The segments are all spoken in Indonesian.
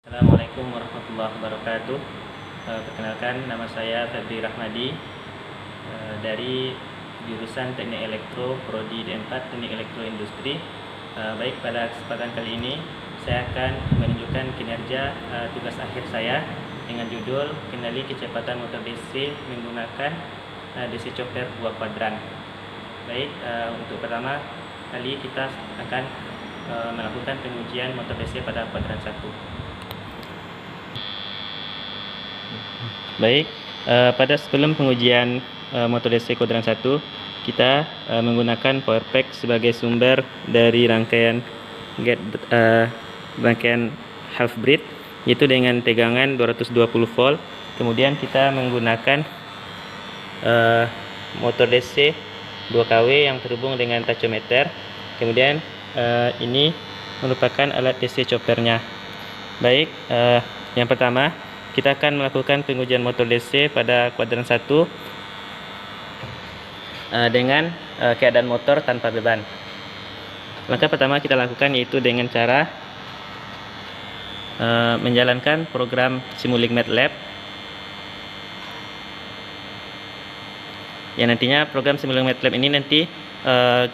Assalamualaikum warahmatullahi wabarakatuh. Perkenalkan, nama saya Febri Rahmadi dari jurusan Teknik Elektro Prodi D4 Teknik Elektro Industri. Baik, pada kesempatan kali ini saya akan menunjukkan kinerja tugas akhir saya dengan judul Kendali Kecepatan Motor DC menggunakan DC chopper 2 kuadran. Baik, untuk pertama kali kita akan melakukan pengujian motor DC pada kuadran 1. Baik, pada sebelum pengujian motor DC kuadran 1, kita menggunakan power pack sebagai sumber dari rangkaian half bridge, yaitu dengan tegangan 220 volt. Kemudian kita menggunakan motor DC 2 kW yang terhubung dengan tachometer. Kemudian ini merupakan alat DC choppernya. Baik, yang pertama kita akan melakukan pengujian motor DC pada kuadran 1 dengan keadaan motor tanpa beban. Langkah pertama kita lakukan yaitu dengan cara menjalankan program Simulink MATLAB, yang nantinya program Simulink MATLAB ini nanti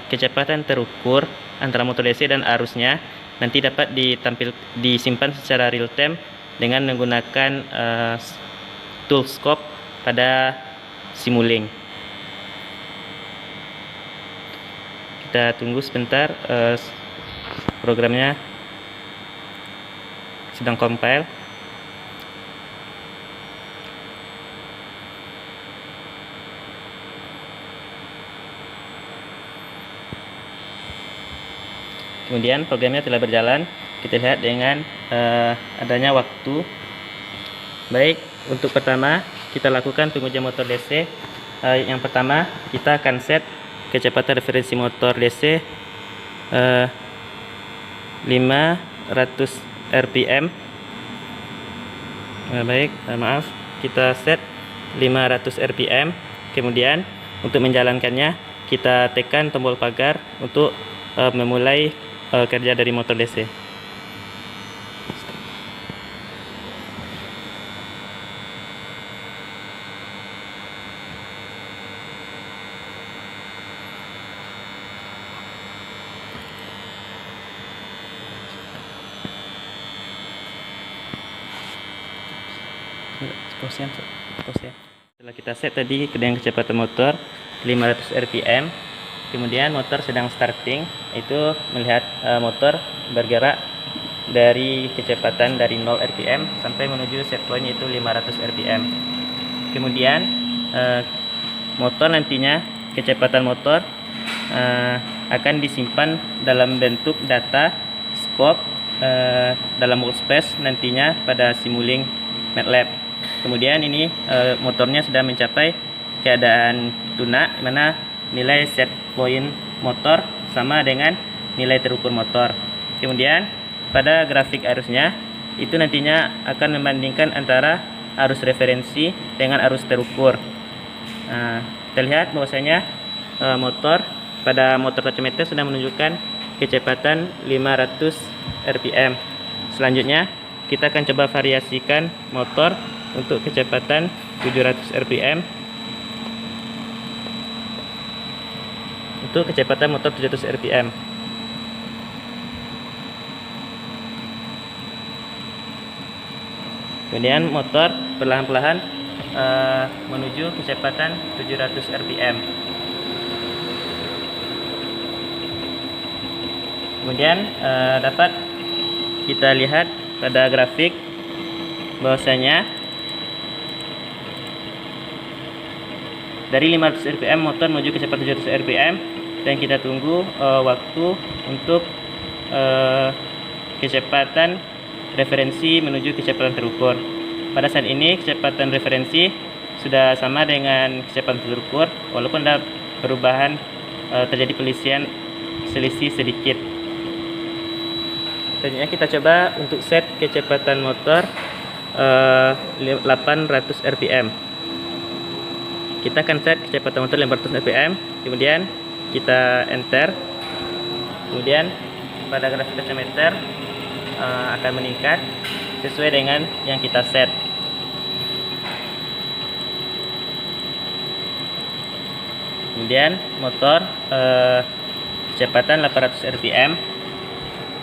kecepatan terukur antara motor DC dan arusnya nanti dapat disimpan secara real time dengan menggunakan tool scope pada Simulink. Kita tunggu sebentar, programnya sedang compile. Kemudian programnya telah berjalan. Kita lihat dengan adanya waktu. Baik, untuk pertama kita lakukan pengujian motor DC. Yang pertama kita akan set kecepatan referensi motor DC 500 rpm. Baik, maaf, kita set 500 rpm. Kemudian untuk menjalankannya kita tekan tombol pagar untuk memulai kerja dari motor DC. Setelah kita set tadi dengan kecepatan motor 500 rpm, kemudian motor sedang starting, itu melihat motor bergerak dari kecepatan dari 0 rpm sampai menuju set point yaitu 500 rpm. Kemudian motor nantinya kecepatan motor akan disimpan dalam bentuk data scope dalam workspace nantinya pada Simulink MATLAB. Kemudian ini motornya sudah mencapai keadaan tuna, mana nilai set point motor sama dengan nilai terukur motor. Kemudian pada grafik arusnya itu nantinya akan membandingkan antara arus referensi dengan arus terukur. Terlihat bahwasanya motor pada motor tachometer sudah menunjukkan kecepatan 500 rpm. Selanjutnya kita akan coba variasikan motor untuk kecepatan 700 rpm. Untuk kecepatan motor 700 rpm. Kemudian motor perlahan-lahan menuju kecepatan 700 rpm. Kemudian dapat kita lihat pada grafik bahwasanya dari 500 rpm motor menuju kecepatan 700 rpm, dan kita tunggu waktu untuk kecepatan referensi menuju kecepatan terukur. Pada saat ini kecepatan referensi sudah sama dengan kecepatan terukur, walaupun ada perubahan, terjadi selisih sedikit. Selanjutnya kita coba untuk set kecepatan motor 800 rpm. Kita akan set kecepatan motor 800 rpm, kemudian kita enter. Kemudian pada grafik tachometer akan meningkat sesuai dengan yang kita set. Kemudian motor kecepatan 800 rpm.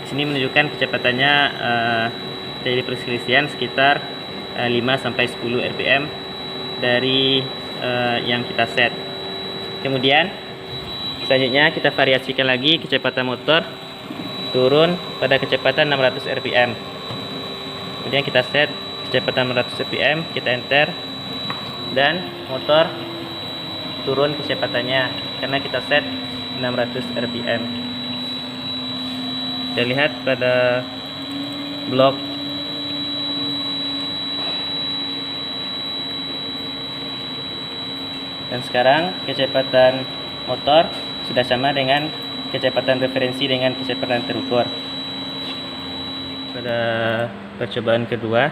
Di sini menunjukkan kecepatannya terjadi perselisihan sekitar 5 sampai 10 rpm dari yang kita set. Kemudian selanjutnya kita variasikan lagi kecepatan motor turun pada kecepatan 600 rpm. Kemudian kita set kecepatan 600 rpm, kita enter, dan motor turun kecepatannya karena kita set 600 rpm. Kita lihat pada blok dan sekarang kecepatan motor sudah sama dengan kecepatan referensi dengan kecepatan terukur. Pada percobaan kedua,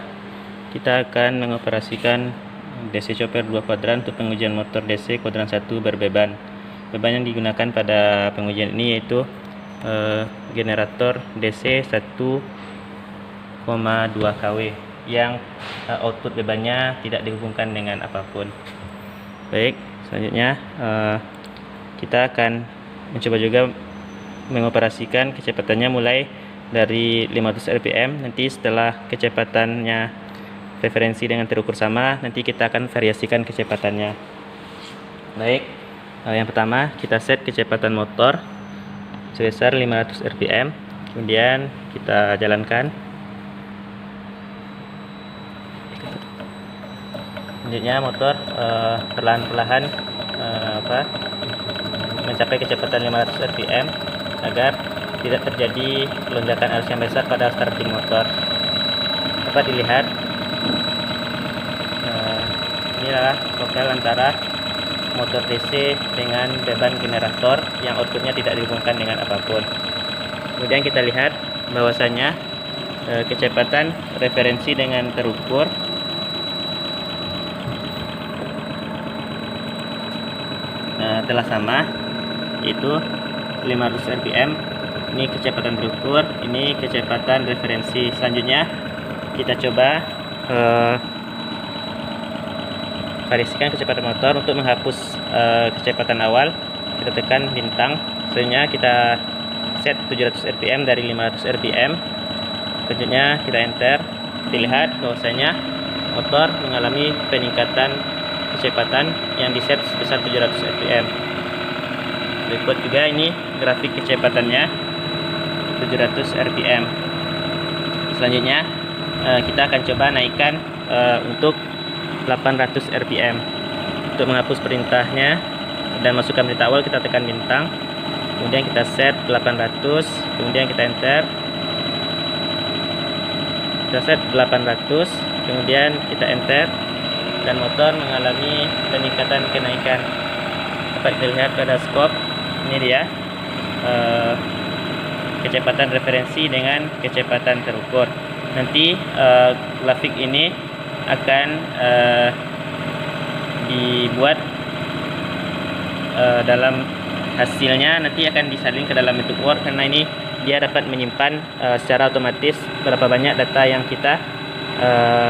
kita akan mengoperasikan DC chopper 2 kuadran untuk pengujian motor DC kuadran 1 berbeban. Beban yang digunakan pada pengujian ini yaitu generator DC 1,2 kW yang output bebannya tidak dihubungkan dengan apapun. Baik, selanjutnya kita akan mencoba juga mengoperasikan kecepatannya mulai dari 500 rpm. Nanti setelah kecepatannya referensi dengan terukur sama, nanti kita akan variasikan kecepatannya. Baik, yang pertama kita set kecepatan motor sebesar 500 rpm. Kemudian kita jalankan. Selanjutnya motor perlahan-lahan mencapai kecepatan 500 rpm agar tidak terjadi lonjakan arus yang besar pada starting motor. Dapat dilihat inilah lokal antara motor DC dengan beban generator yang outputnya tidak dihubungkan dengan apapun. Kemudian kita lihat bahwasanya kecepatan referensi dengan terukur telah sama, yaitu 500 rpm. Ini kecepatan terukur, ini kecepatan referensi. Selanjutnya kita coba variasikan kecepatan motor. Untuk menghapus kecepatan awal, kita tekan bintang. Selanjutnya kita set 700 rpm dari 500 rpm. Selanjutnya kita enter. Dilihat bahwasanya motor mengalami peningkatan kecepatan yang diset sebesar 700 rpm. Berikut juga ini grafik kecepatannya 700 rpm. Selanjutnya kita akan coba naikkan untuk 800 rpm. Untuk menghapus perintahnya dan masukkan perintah awal, kita tekan bintang. Kemudian kita set 800, kemudian kita enter. Kita set 800, kemudian kita enter, dan motor mengalami peningkatan kenaikan. Dapat dilihat pada scope, ini dia kecepatan referensi dengan kecepatan terukur. Nanti grafik ini akan dibuat dalam hasilnya, nanti akan disalin ke dalam bentuk Word, karena ini dia dapat menyimpan secara otomatis berapa banyak data yang kita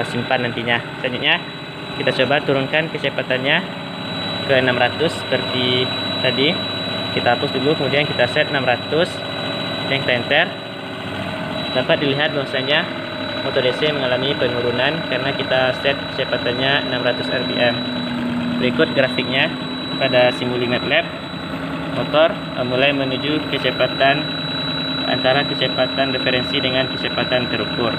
simpan nantinya. Selanjutnya kita coba turunkan kecepatannya ke 600 seperti tadi. Kita hapus dulu, kemudian kita set 600, dan kita enter. Dapat dilihat bahwasanya motor DC mengalami penurunan karena kita set kecepatannya 600 rpm. Berikut grafiknya pada simuli MATLAB. Motor mulai menuju kecepatan antara kecepatan referensi dengan kecepatan terukur.